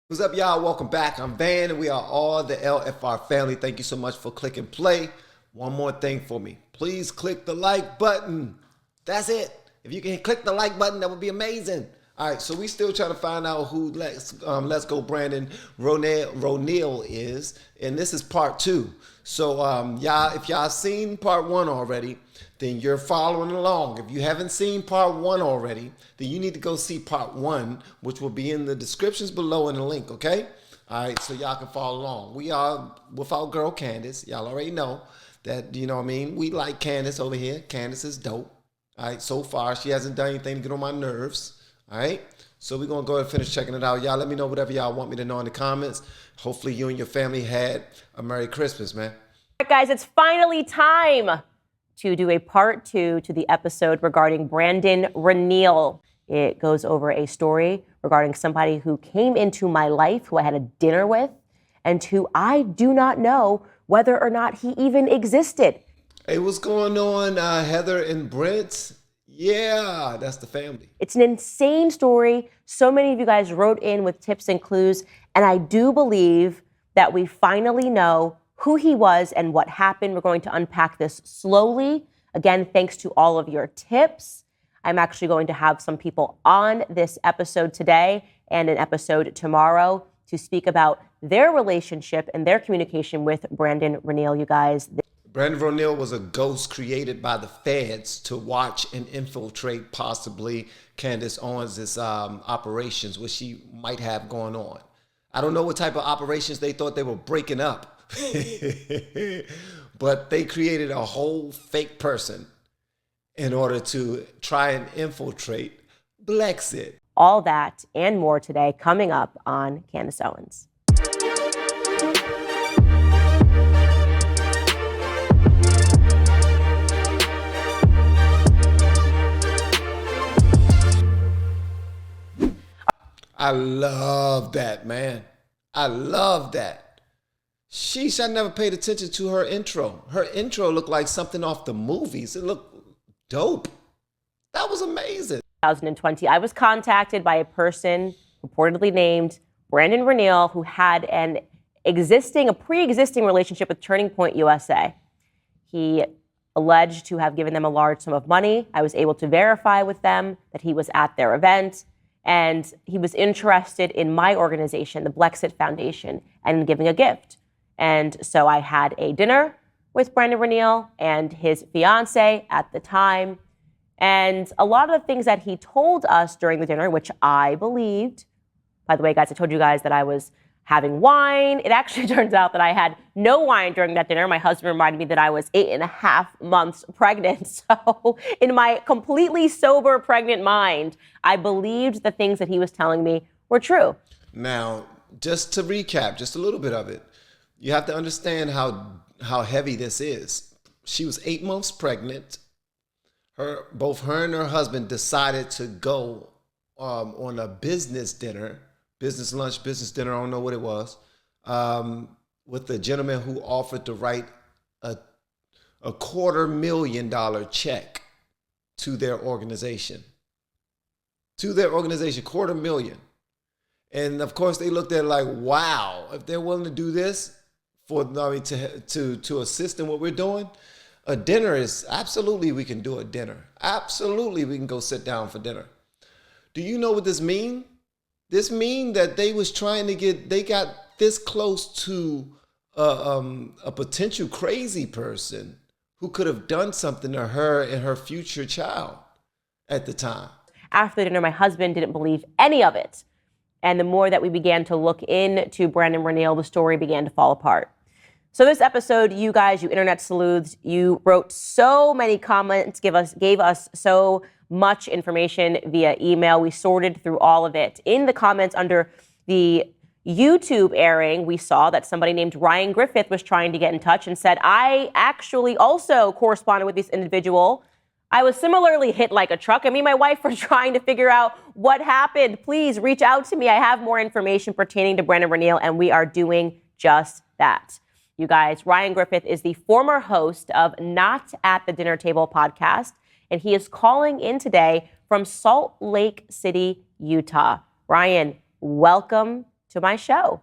What's up, y'all? Welcome back. I'm Van, and we are all the LFR family. Thank you so much for clicking play. One more thing for me. Please click the like button. That's it. If you can click the like button, that would be amazing. All right, so we still trying to find out who Let's Go Brandon Roneel is, and this is part 2. So y'all, if y'all seen part 1 already, then you're following along. If you haven't seen part 1 already, then you need to go see part 1, which will be in the descriptions below in the link, okay? All right, so y'all can follow along. We are with our girl Candace. Y'all already know that, you know what I mean? We like Candace over here. Candace is dope. All right, so far, she hasn't done anything to get on my nerves. All right, so we're going to go ahead and finish checking it out. Y'all let me know whatever y'all want me to know in the comments. Hopefully you and your family had a Merry Christmas, man. All right, guys, it's finally time to do a part 2 to the episode regarding Brandon Roneel. It goes over a story regarding somebody who came into my life, who I had a dinner with, and who I do not know whether or not he even existed. Hey, what's going on, Heather and Brent? Yeah, that's the family. It's an insane story. So many of you guys wrote in with tips and clues, and I do believe that we finally know who he was and what happened. We're going to unpack this slowly. Again, thanks to all of your tips. I'm actually going to have some people on this episode today and an episode tomorrow to speak about their relationship and their communication with Brandon Roneel, you guys. Brandon Roneel was a ghost created by the feds to watch and infiltrate possibly Candace Owens' operations, which she might have going on. I don't know what type of operations they thought they were breaking up, but they created a whole fake person in order to try and infiltrate Blexit. All that and more today coming up on Candace Owens. I love that, man. I love that. Sheesh, I never paid attention to her intro. Her intro looked like something off the movies. It looked dope. That was amazing. 2020, I was contacted by a person reportedly named Brandon Roneel who had a pre-existing relationship with Turning Point USA. He alleged to have given them a large sum of money. I was able to verify with them that he was at their event. And he was interested in my organization, the Blexit Foundation, and giving a gift. And so I had a dinner with Brandon Roneel and his fiance at the time. And a lot of the things that he told us during the dinner, which I believed, by the way, guys, I told you guys that I was having wine. It actually turns out that I had no wine during that dinner. My husband reminded me that I was 8.5 months pregnant. So in my completely sober, pregnant mind, I believed the things that he was telling me were true. Now, just to recap, just a little bit of it, you have to understand how heavy this is. She was 8 months pregnant. Both her and her husband decided to go on a business dinner, business lunch, business dinner, I don't know what it was, with the gentleman who offered to write a $250,000 check to their organization. $250,000. And of course they looked at it like, wow, if they're willing to do this to assist in what we're doing, a dinner is absolutely, we can do a dinner. Absolutely, we can go sit down for dinner. Do you know what this means? This means that they got this close to a potential crazy person who could have done something to her and her future child at the time. After the dinner, my husband didn't believe any of it. And the more that we began to look into Brandon Roneel, the story began to fall apart. So this episode, you guys, you internet sleuths, you wrote so many comments, gave us so much information via email. We sorted through all of it. In the comments under the YouTube airing, we saw that somebody named Ryan Griffith was trying to get in touch and said, I actually also corresponded with this individual. I was similarly hit like a truck. I mean, my wife were trying to figure out what happened. Please reach out to me. I have more information pertaining to Brandon Roneel, and we are doing just that. You guys, Ryan Griffith is the former host of Not at the Dinner Table podcast, and he is calling in today from Salt Lake City, Utah. Ryan, welcome to my show.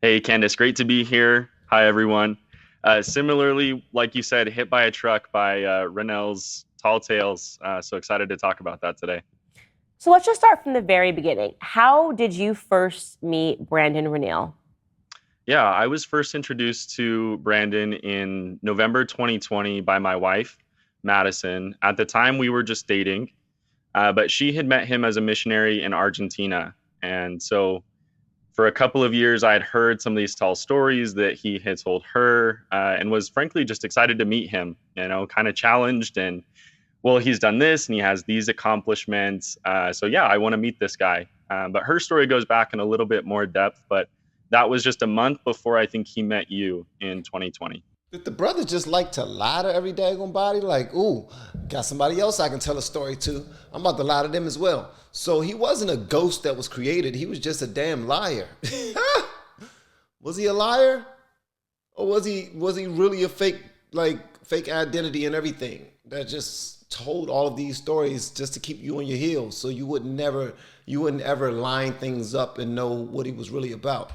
Hey, Candace, great to be here. Hi, everyone. Similarly, like you said, hit by a truck by Roneel's Tall Tales. So excited to talk about that today. So let's just start from the very beginning. How did you first meet Brandon Roneel? Yeah, I was first introduced to Brandon in November 2020 by my wife, Madison. At the time, we were just dating, but she had met him as a missionary in Argentina. And so for a couple of years, I had heard some of these tall stories that he had told her, and was frankly just excited to meet him, kind of challenged and, well, he's done this and he has these accomplishments. So yeah, I want to meet this guy. But her story goes back in a little bit more depth, but that was just a month before I think he met you in 2020. Did the brother just like to lie to every daggone body? Like, ooh, got somebody else I can tell a story to. I'm about to lie to them as well. So he wasn't a ghost that was created. He was just a damn liar. Was he a liar? Or was he really a fake identity and everything that just told all of these stories just to keep you on your heels so you wouldn't ever line things up and know what he was really about?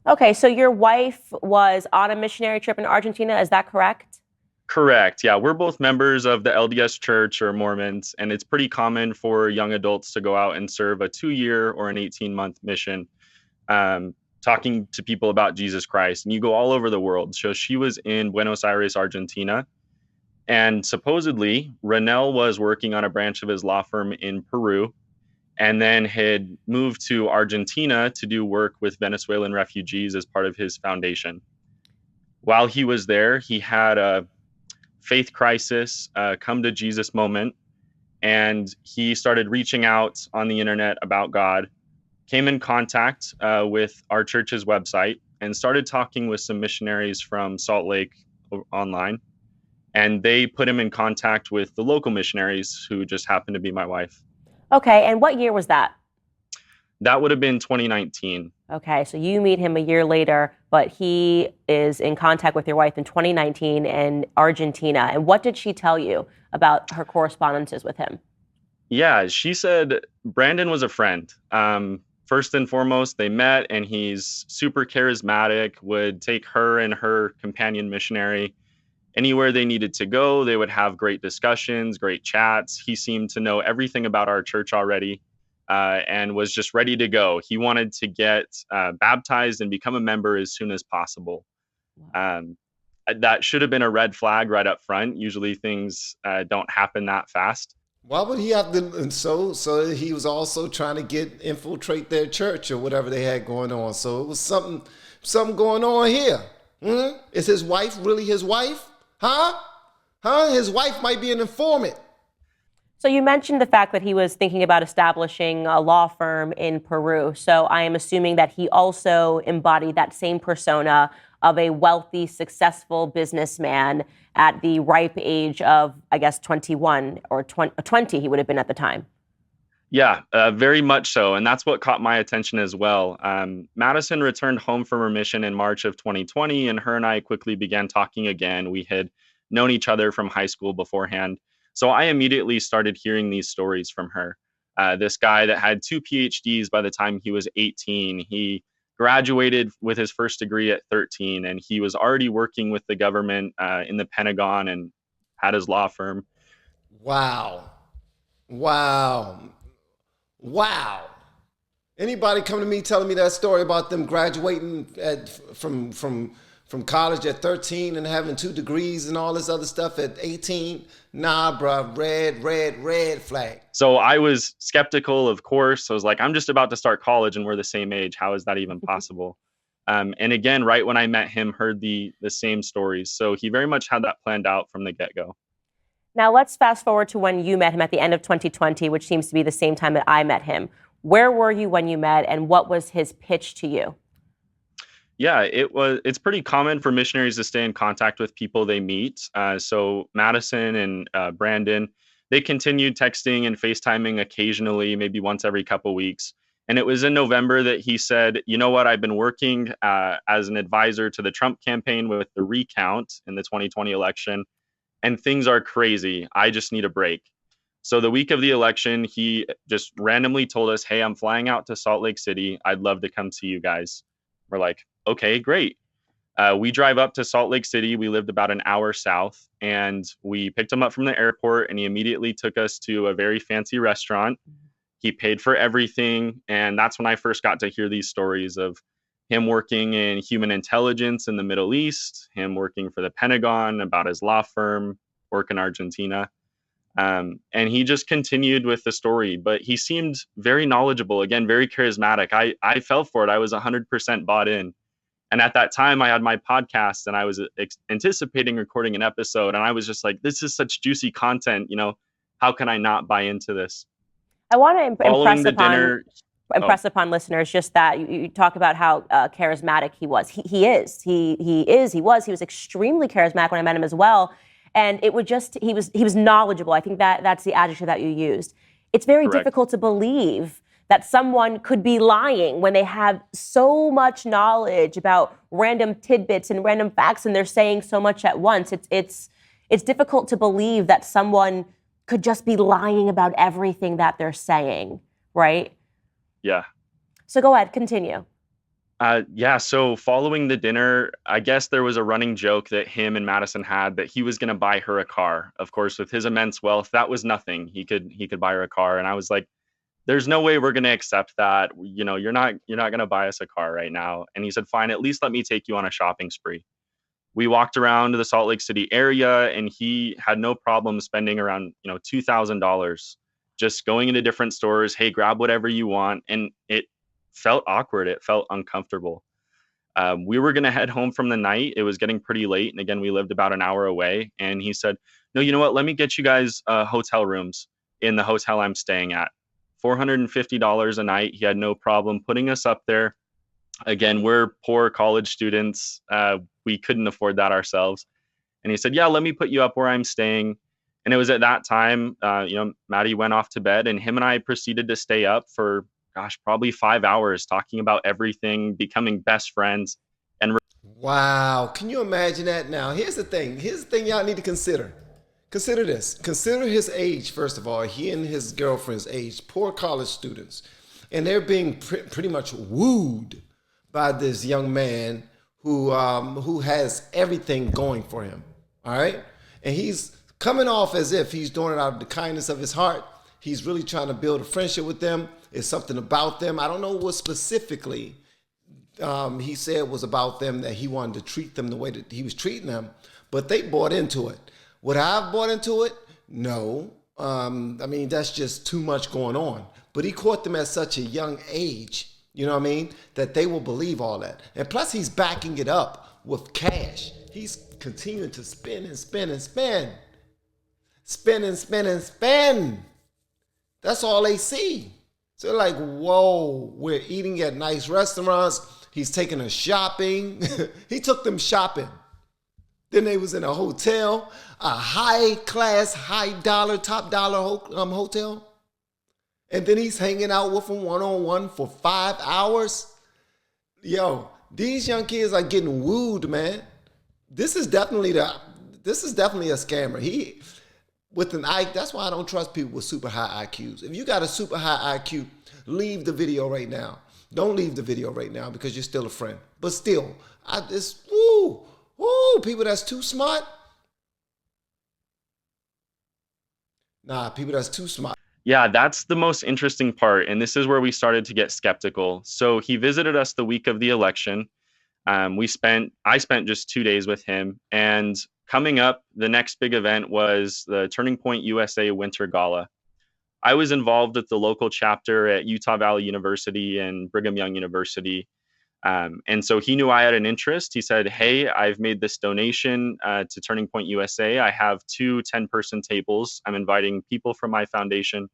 Okay, so your wife was on a missionary trip in Argentina, is that correct? Correct. Yeah, we're both members of the LDS Church or Mormons, and it's pretty common for young adults to go out and serve a 2-year or an 18-month mission, talking to people about Jesus Christ. And you go all over the world. So she was in Buenos Aires, Argentina, and supposedly Roneel was working on a branch of his law firm in Peru, and then had moved to Argentina to do work with Venezuelan refugees as part of his foundation. While he was there, he had a faith crisis, come to Jesus moment, and he started reaching out on the internet about God, came in contact with our church's website, and started talking with some missionaries from Salt Lake online. And they put him in contact with the local missionaries who just happened to be my wife. Okay, and what year was that? That would have been 2019. Okay, so you meet him a year later, but he is in contact with your wife in 2019 in Argentina. And what did she tell you about her correspondences with him? Yeah, she said Brandon was a friend. First and foremost, they met, and he's super charismatic, would take her and her companion missionary anywhere they needed to go. They would have great discussions, great chats. He seemed to know everything about our church already, and was just ready to go. He wanted to get baptized and become a member as soon as possible. That should have been a red flag right up front. Usually things don't happen that fast. Why would he have to? And so he was also trying to infiltrate their church or whatever they had going on. So it was something going on here. Is his wife really his wife? Huh? His wife might be an informant. So you mentioned the fact that he was thinking about establishing a law firm in Peru. So I am assuming that he also embodied that same persona of a wealthy, successful businessman at the ripe age of, I guess, 21 or 20 he would have been at the time. Yeah, very much so. And that's what caught my attention as well. Madison returned home from her mission in March of 2020, and her and I quickly began talking again. We had known each other from high school beforehand. So I immediately started hearing these stories from her. This guy that had 2 PhDs by the time he was 18. He graduated with his first degree at 13, and he was already working with the government in the Pentagon and had his law firm. Wow. Anybody come to me telling me that story about them graduating from college at 13 and having 2 degrees and all this other stuff at 18? Nah, bruh, red flag. So I was skeptical, of course. I was like, I'm just about to start college and we're the same age. How is that even possible? And again, right when I met him, heard the same stories. So he very much had that planned out from the get-go. Now let's fast forward to when you met him at the end of 2020, which seems to be the same time that I met him. Where were you when you met, and what was his pitch to you? Yeah, it's pretty common for missionaries to stay in contact with people they meet. So Madison and Brandon, they continued texting and FaceTiming occasionally, maybe once every couple weeks. And it was in November that he said, you know what, I've been working as an advisor to the Trump campaign with the recount in the 2020 election, and things are crazy. I just need a break. So the week of the election, he just randomly told us, hey, I'm flying out to Salt Lake City. I'd love to come see you guys. We're like, okay, great. We drive up to Salt Lake City. We lived about an hour south, and we picked him up from the airport, and he immediately took us to a very fancy restaurant. He paid for everything. And that's when I first got to hear these stories of him working in human intelligence in the Middle East, him working for the Pentagon, about his law firm, work in Argentina. And he just continued with the story, but he seemed very knowledgeable, again, very charismatic. I fell for it. I was 100% bought in. And at that time, I had my podcast and I was anticipating recording an episode. And I was just like, this is such juicy content. How can I not buy into this? I want to impress Oh. upon listeners just that you talk about how charismatic he was. He was extremely charismatic when I met him as well. And it would he was knowledgeable. I think that's the adjective that you used. It's very Correct. difficult to believe that someone could be lying when they have so much knowledge about random tidbits and random facts, and they're saying so much at once. It's difficult to believe that someone could just be lying about everything that they're saying, right? Yeah. So go ahead, continue. So following the dinner, I guess there was a running joke that him and Madison had that he was going to buy her a car. Of course, with his immense wealth, that was nothing. He could buy her a car. And I was like, there's no way we're going to accept that. You're not going to buy us a car right now. And he said, fine, at least let me take you on a shopping spree. We walked around the Salt Lake City area, and he had no problem spending around, $2,000 just going into different stores. Hey, grab whatever you want. And it felt awkward. It felt uncomfortable. We were going to head home from the night. It was getting pretty late. And again, we lived about an hour away. And he said, no, you know what? Let me get you guys hotel rooms in the hotel I'm staying at. $450 a night. He had no problem putting us up there. Again, we're poor college students. We couldn't afford that ourselves. And he said, yeah, let me put you up where I'm staying. And it was at that time, Maddie went off to bed, and him and I proceeded to stay up for, probably 5 hours talking about everything, becoming best friends. And wow, can you imagine that? Now, here's the thing y'all need to consider. Consider this. Consider his age, first of all. He and his girlfriend's age, poor college students. And they're being pretty much wooed by this young man who has everything going for him. All right? And he's coming off as if he's doing it out of the kindness of his heart. He's really trying to build a friendship with them. It's something about them. I don't know what specifically he said was about them, that he wanted to treat them the way that he was treating them, but they bought into it. Would I have bought into it? No. That's just too much going on. But he caught them at such a young age, that they will believe all that. And plus, he's backing it up with cash. He's continuing to spend and spend and spend. Spend and spend and spend. That's all they see. So they're like, whoa, we're eating at nice restaurants. He's taking us shopping. He took them shopping. Then they was in a hotel, a high class, high dollar, top dollar hotel. And then he's hanging out with them one-on-one for 5 hours. Yo, these young kids are getting wooed, man. This is definitely a scammer. That's why I don't trust people with super high IQs. If you got a super high IQ, leave the video right now. Don't leave the video right now because you're still a friend. But still, people that's too smart. Nah, people that's too smart. yeah, that's the most interesting part. And this is where we started to get skeptical. So he visited us the week of the election. I spent just 2 days with him. And coming up, the next big event was the Turning Point USA Winter Gala. I was involved with the local chapter at Utah Valley University and Brigham Young University. And so he knew I had an interest. He said, hey, I've made this donation to Turning Point USA. I have 2 10-person tables. I'm inviting people from my foundation.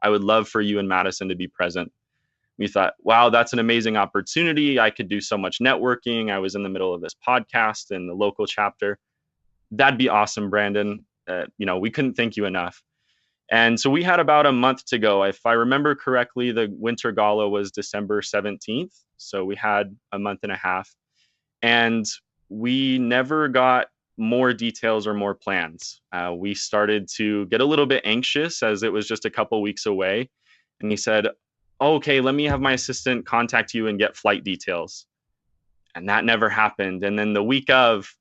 I would love for you and Madison to be present. We thought, wow, that's an amazing opportunity. I could do so much networking. I was in the middle of this podcast in the local chapter. That'd be awesome, Brandon. We couldn't thank you enough. And so we had about a month to go. If I remember correctly, the Winter Gala was December 17th. So we had a month and a half. And we never got more details or more plans. We started to get a little bit anxious as it was just a couple weeks away. And he said, okay, let me have my assistant contact you and get flight details. And that never happened. And then the week of,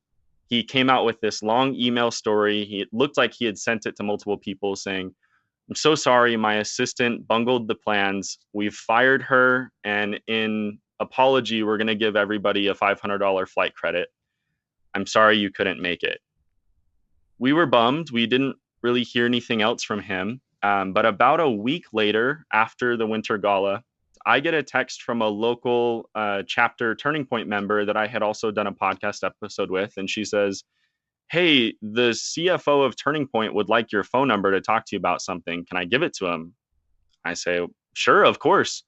he came out with this long email story. It looked like he had sent it to multiple people saying, I'm so sorry, my assistant bungled the plans. We've fired her. And in apology, we're going to give everybody a $500 flight credit. I'm sorry you couldn't make it. We were bummed. We didn't really hear anything else from him. But about a week later, after the Winter Gala, I get a text from a local chapter Turning Point member that I had also done a podcast episode with. And she says, hey, the CFO of Turning Point would like your phone number to talk to you about something. Can I give it to him? I say, sure, of course.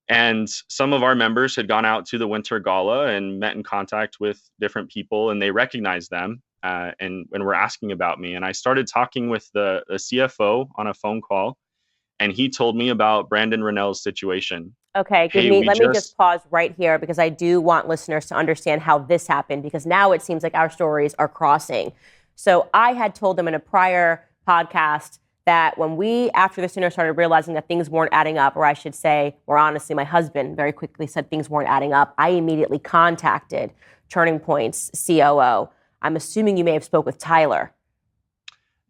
And some of our members had gone out to the Winter Gala and met in contact with different people, and they recognized them and were asking about me. And I started talking with the CFO on a phone call, and he told me about Brandon Ronell's situation. Okay, let me just pause right here because I do want listeners to understand how this happened, because now it seems like our stories are crossing. So I had told them in a prior podcast that when after the dinner, started realizing that things weren't adding up, or I should say, more honestly, my husband very quickly said things weren't adding up, I immediately contacted Turning Point's COO. I'm assuming you may have spoke with Tyler.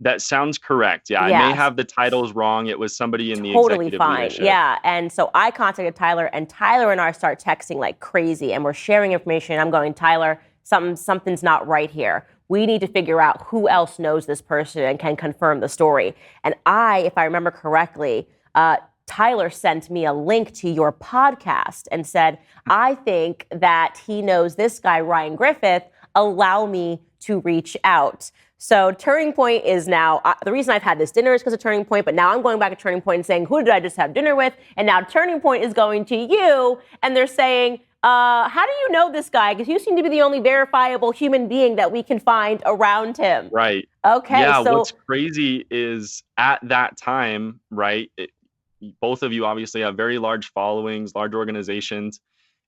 That sounds correct. Yeah, yes. I may have the titles wrong. It was somebody in the totally executive fine. leadership. Yeah, and so I contacted Tyler, and Tyler and I start texting like crazy, and we're sharing information. I'm going, Tyler, something's not right here. We need to figure out who else knows this person and can confirm the story. And if I remember correctly, Tyler sent me a link to your podcast and said, I think that he knows this guy, Ryan Griffith. Allow me to reach out. So Turning Point is now, the reason I've had this dinner is because of Turning Point, but now I'm going back to Turning Point and saying, who did I just have dinner with? And now Turning Point is going to you, and they're saying, how do you know this guy? Because you seem to be the only verifiable human being that we can find around him. Right. Okay. Yeah, so what's crazy is at that time, right, both of you obviously have very large followings, large organizations.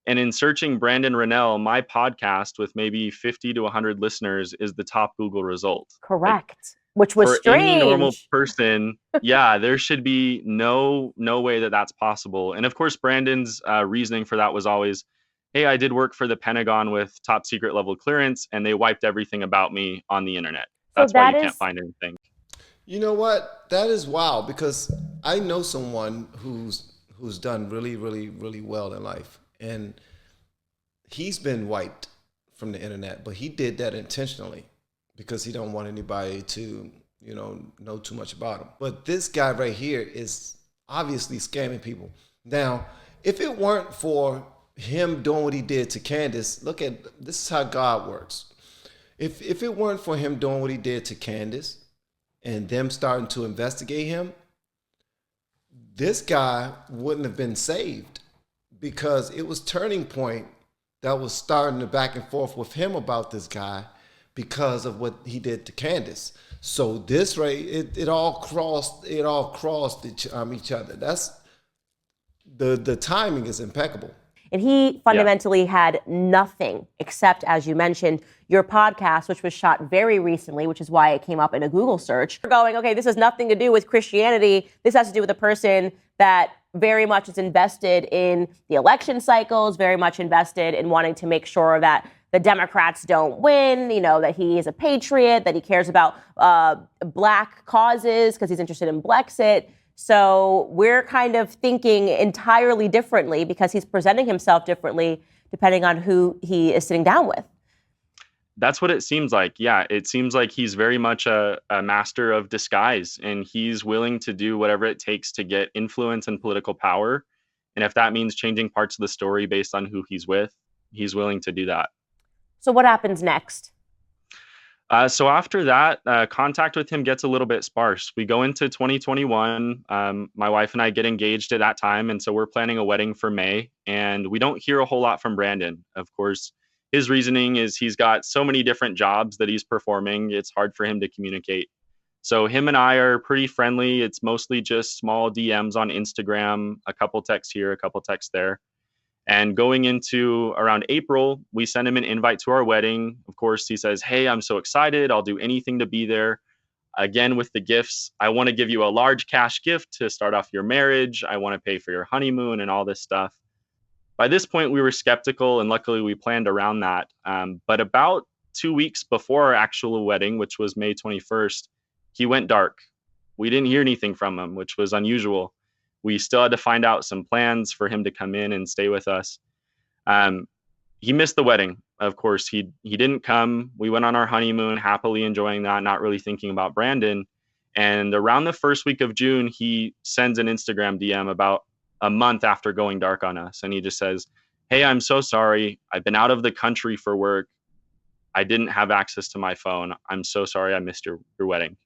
And in searching Brandon Roneel, my podcast with maybe 50 to 100 listeners is the top Google result. Correct. Which was for strange. Any normal person, yeah, there should be no way that that's possible. And of course, Brandon's reasoning for that was always, hey, I did work for the Pentagon with top secret level clearance, and they wiped everything about me on the internet. That's why you can't find anything. You know what? That is wild, because I know someone who's done really, really, really well in life. And he's been wiped from the internet, but he did that intentionally because he don't want anybody to, know too much about him. But this guy right here is obviously scamming people. Now, if it weren't for him doing what he did to Candace, this is how God works. If it weren't for him doing what he did to Candace and them starting to investigate him, this guy wouldn't have been saved. Because it was Turning Point that was starting the back and forth with him about this guy because of what he did to Candace. So this it all crossed each other. That's the timing is impeccable. And he fundamentally had nothing except, as you mentioned, your podcast, which was shot very recently, which is why it came up in a Google search. We're going, okay, this has nothing to do with Christianity. This has to do with a person that very much is invested in the election cycles, very much invested in wanting to make sure that the Democrats don't win, that he is a patriot, that he cares about black causes because he's interested in Brexit. So we're kind of thinking entirely differently because he's presenting himself differently depending on who he is sitting down with. That's what it seems like. Yeah, it seems like he's very much a master of disguise, and he's willing to do whatever it takes to get influence and political power. And if that means changing parts of the story based on who he's with, he's willing to do that. So what happens next? So after that, contact with him gets a little bit sparse. We go into 2021. My wife and I get engaged at that time, and so we're planning a wedding for May, and we don't hear a whole lot from Brandon. Of course, his reasoning is he's got so many different jobs that he's performing, it's hard for him to communicate. So him and I are pretty friendly. It's mostly just small DMs on Instagram, a couple texts here, a couple texts there. And going into around April, we send him an invite to our wedding. Of course, he says, "Hey, I'm so excited. I'll do anything to be there." Again, with the gifts, I want to give you a large cash gift to start off your marriage. I want to pay for your honeymoon and all this stuff. By this point, we were skeptical, and luckily we planned around that. But about 2 weeks before our actual wedding, which was May 21st, he went dark. We didn't hear anything from him, which was unusual. We still had to find out some plans for him to come in and stay with us. He missed the wedding. Of course, he didn't come. We went on our honeymoon, happily enjoying that, not really thinking about Brandon. And around the first week of June, he sends an Instagram DM about a month after going dark on us. And he just says, "Hey, I'm so sorry. I've been out of the country for work. I didn't have access to my phone. I'm so sorry I missed your wedding."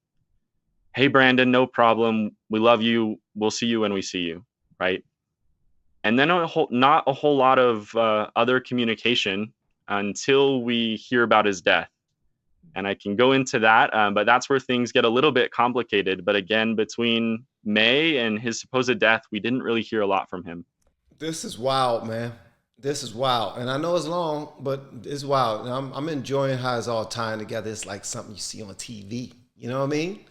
"Hey, Brandon, no problem. We love you. We'll see you when we see you." Right. And then not a whole lot of other communication until we hear about his death. And I can go into that, but that's where things get a little bit complicated. But again, between May and his supposed death, we didn't really hear a lot from him. This is wild, man. This is wild. And I know it's long, but it's wild. And I'm enjoying how it's all tying together. It's like something you see on TV. You know what I mean?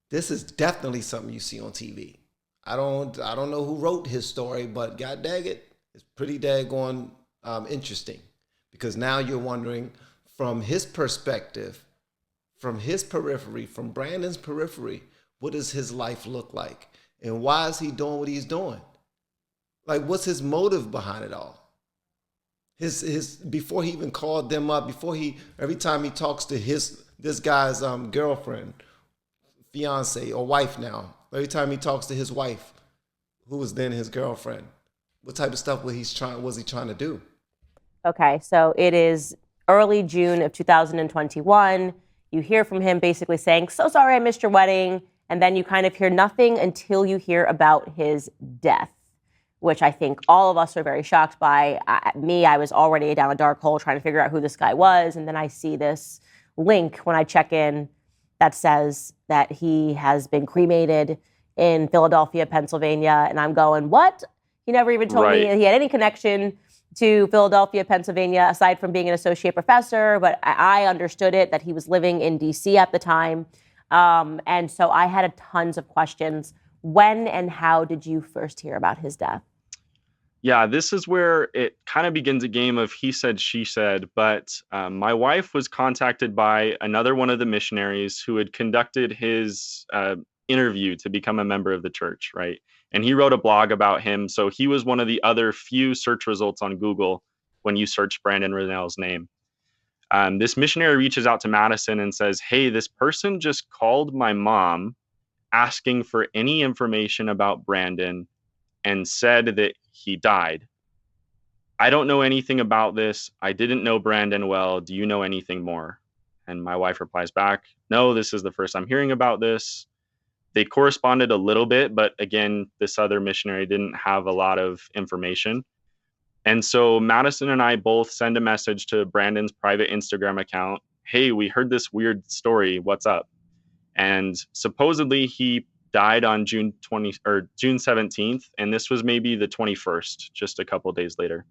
This is definitely something you see on TV. I don't know who wrote his story, but god dang it, it's pretty daggone interesting. Because now you're wondering, from his perspective, from his periphery, from Brandon's periphery, what does his life look like? And why is he doing what he's doing? Like, what's his motive behind it all? His before he even called them up, every time he talks to this guy's girlfriend, fiance or wife now, every time he talks to his wife, who was then his girlfriend, what type of stuff was he trying to do? Okay, so it is early June of 2021. You hear from him basically saying, "So sorry I missed your wedding." And then you kind of hear nothing until you hear about his death, which I think all of us are very shocked by. I was already down a dark hole trying to figure out who this guy was. And then I see this link when I check in that says that he has been cremated in Philadelphia, Pennsylvania. And I'm going, what? He never even told me he had any connection to Philadelphia, Pennsylvania, aside from being an associate professor. But I understood it that he was living in D.C. at the time. And so I had tons of questions. When and how did you first hear about his death? Yeah, this is where it kind of begins a game of he said, she said. But my wife was contacted by another one of the missionaries who had conducted his interview to become a member of the church, right? And he wrote a blog about him. So he was one of the other few search results on Google when you search Brandon Roneel's name. This missionary reaches out to Madison and says, "Hey, this person just called my mom asking for any information about Brandon and said that he died. I don't know anything about this. I didn't know Brandon well. Do you know anything more?" And my wife replies back, "No, this is the first I'm hearing about this." They corresponded a little bit, but again, this other missionary didn't have a lot of information. And so Madison and I both send a message to Brandon's private Instagram account. "Hey, we heard this weird story. What's up?" And supposedly he died on June 17th, and this was maybe the 21st, just a couple days later.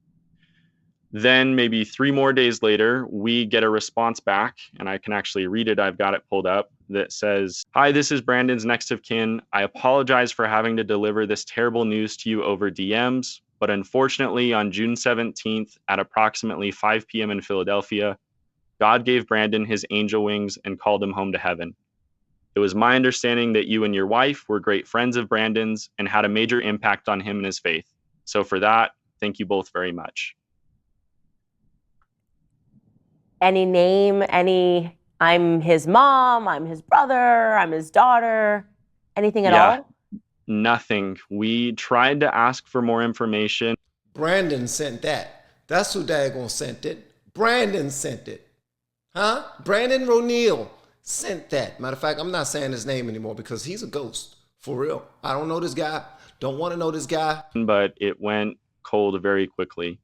Then maybe 3 more days later, we get a response back, and I can actually read it. I've got it pulled up, that says, "Hi, this is Brandon's next of kin. I apologize for having to deliver this terrible news to you over DMs, but unfortunately on June 17th at approximately 5 p.m. in Philadelphia, God gave Brandon his angel wings and called him home to heaven. It was my understanding that you and your wife were great friends of Brandon's and had a major impact on him and his faith. So for that, thank you both very much." Any name, I'm his mom, I'm his brother, I'm his daughter, anything at all? Nothing. We tried to ask for more information. Brandon sent that. That's who daggone sent it. Brandon sent it. Huh? Brandon Roneel sent that. Matter of fact, I'm not saying his name anymore because he's a ghost. For real. I don't know this guy. Don't want to know this guy. But it went cold very quickly.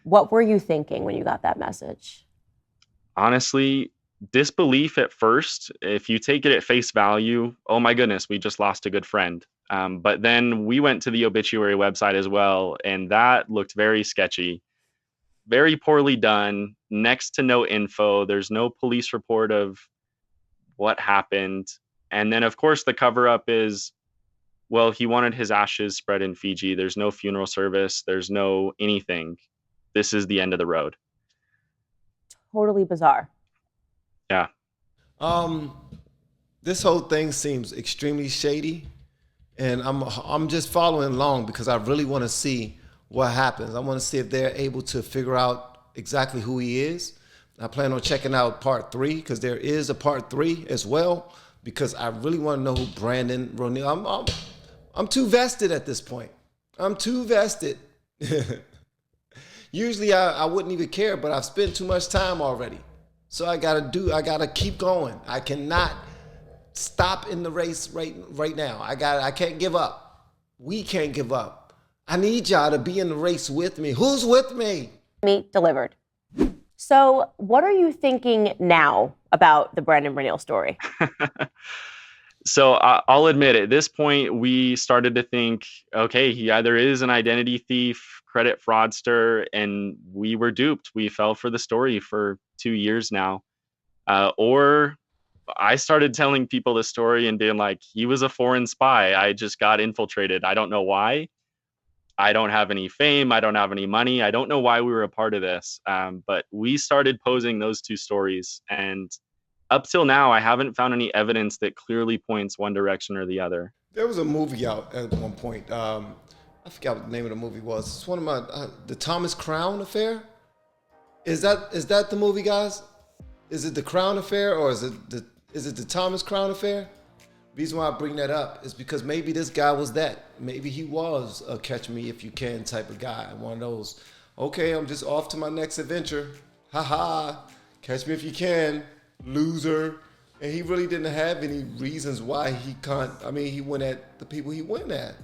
What were you thinking when you got that message? Honestly, disbelief at first. If you take it at face value, oh my goodness, we just lost a good friend. But then we went to the obituary website as well, and that looked very sketchy, very poorly done, next to no info. There's no police report of what happened. And then, of course, the cover up is, well, he wanted his ashes spread in Fiji. There's no funeral service. There's no anything. This is the end of the road. Totally bizarre. Yeah. This whole thing seems extremely shady, and I'm just following along because I really want to see what happens. I want to see if they're able to figure out exactly who he is. I plan on checking out part 3 because there is a part 3 as well, because I really want to know who Brandon Roneel. I'm too vested at this point. I'm too vested. Usually I wouldn't even care, but I've spent too much time already. So I gotta keep going. I cannot stop in the race right now. I can't give up. We can't give up. I need y'all to be in the race with me. Who's with me? Meat delivered. So what are you thinking now about the Brandon Roneel story? So I'll admit, at this point, we started to think, okay, he either is an identity thief, credit fraudster, and we were duped. We fell for the story for 2 years now. Or I started telling people the story and being like, he was a foreign spy. I just got infiltrated. I don't know why. I don't have any fame. I don't have any money. I don't know why we were a part of this. But we started posing those 2 stories. And up till now, I haven't found any evidence that clearly points one direction or the other. There was a movie out at one point. I forgot what the name of the movie was. It's one of my the Thomas Crown Affair. Is that the movie, guys? Is it the Crown Affair or is it the Thomas Crown Affair? The reason why I bring that up is because maybe this guy was that. Maybe he was a catch me if you can type of guy. One of those, okay, I'm just off to my next adventure. Haha, catch me if you can, loser. And he really didn't have any reasons why he can't. I mean, he went at the people he went at.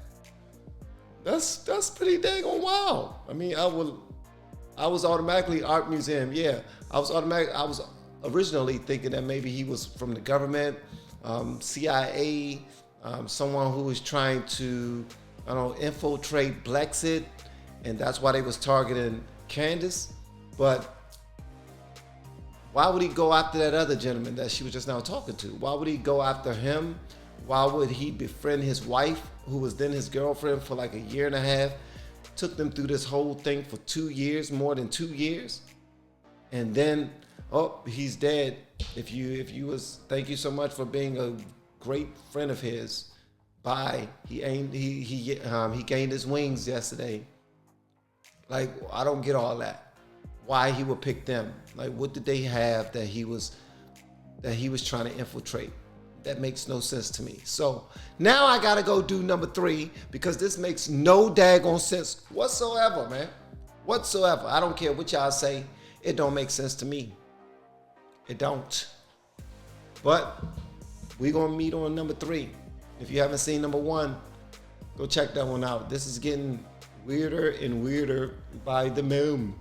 That's pretty daggone wild. I mean, I was automatically art museum. Yeah, I was originally thinking that maybe he was from the government, CIA, someone who was trying to, I don't know, infiltrate Brexit, and that's why they was targeting Candace. But why would he go after that other gentleman that she was just now talking to? Why would he go after him? Why would he befriend his wife, who was then his girlfriend for like a year and a half? Took them through this whole thing for 2 years, more than 2 years. And then, oh, he's dead. If you was, thank you so much for being a great friend of his. Bye. He gained his wings yesterday. Like, I don't get all that. Why he would pick them? Like, what did they have that he was trying to infiltrate? That makes no sense to me. So now I gotta go do number 3 because this makes no daggone sense whatsoever, man. Whatsoever. I don't care what y'all say. It don't make sense to me. It don't. But we're gonna meet on number 3. If you haven't seen number 1, go check that one out. This is getting weirder and weirder by the moon.